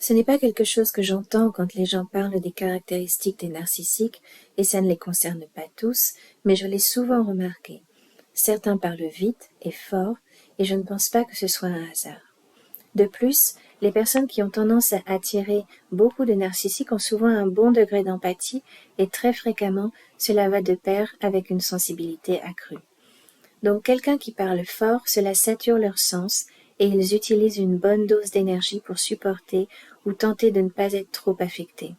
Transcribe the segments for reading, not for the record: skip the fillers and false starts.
Ce n'est pas quelque chose que j'entends quand les gens parlent des caractéristiques des narcissiques, et ça ne les concerne pas tous, mais je l'ai souvent remarqué. Certains parlent vite et fort, et je ne pense pas que ce soit un hasard. De plus, les personnes qui ont tendance à attirer beaucoup de narcissiques ont souvent un bon degré d'empathie, et très fréquemment, cela va de pair avec une sensibilité accrue. Donc quelqu'un qui parle fort, cela sature leur sens, et ils utilisent une bonne dose d'énergie pour supporter ou tenter de ne pas être trop affectés.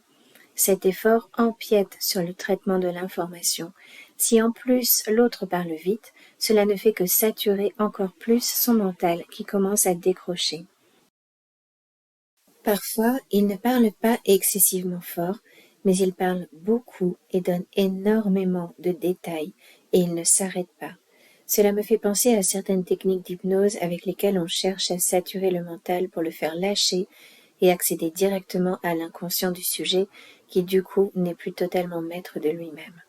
Cet effort empiète sur le traitement de l'information. Si en plus l'autre parle vite, cela ne fait que saturer encore plus son mental qui commence à décrocher. Parfois, il ne parle pas excessivement fort, mais il parle beaucoup et donne énormément de détails, et il ne s'arrête pas. Cela me fait penser à certaines techniques d'hypnose avec lesquelles on cherche à saturer le mental pour le faire lâcher et accéder directement à l'inconscient du sujet qui du coup n'est plus totalement maître de lui-même.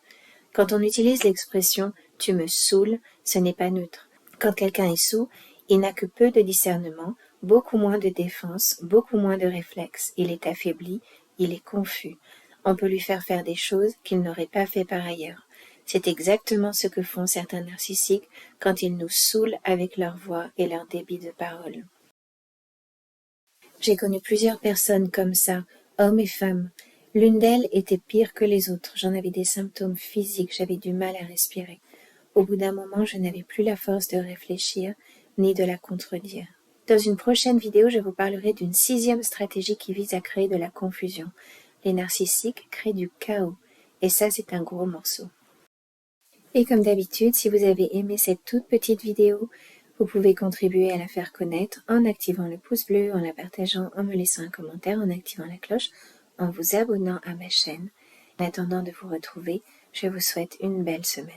Quand on utilise l'expression « tu me saoules », ce n'est pas neutre. Quand quelqu'un est saoul, il n'a que peu de discernement, beaucoup moins de défense, beaucoup moins de réflexes. Il est affaibli, il est confus. On peut lui faire faire des choses qu'il n'aurait pas fait par ailleurs. C'est exactement ce que font certains narcissiques quand ils nous saoulent avec leur voix et leur débit de parole. J'ai connu plusieurs personnes comme ça, hommes et femmes. L'une d'elles était pire que les autres. J'en avais des symptômes physiques, j'avais du mal à respirer. Au bout d'un moment, je n'avais plus la force de réfléchir, ni de la contredire. Dans une prochaine vidéo, je vous parlerai d'une 6e stratégie qui vise à créer de la confusion. Les narcissiques créent du chaos, et ça, c'est un gros morceau. Et comme d'habitude, si vous avez aimé cette toute petite vidéo, vous pouvez contribuer à la faire connaître en activant le pouce bleu, en la partageant, en me laissant un commentaire, en activant la cloche, en vous abonnant à ma chaîne. En attendant de vous retrouver, je vous souhaite une belle semaine.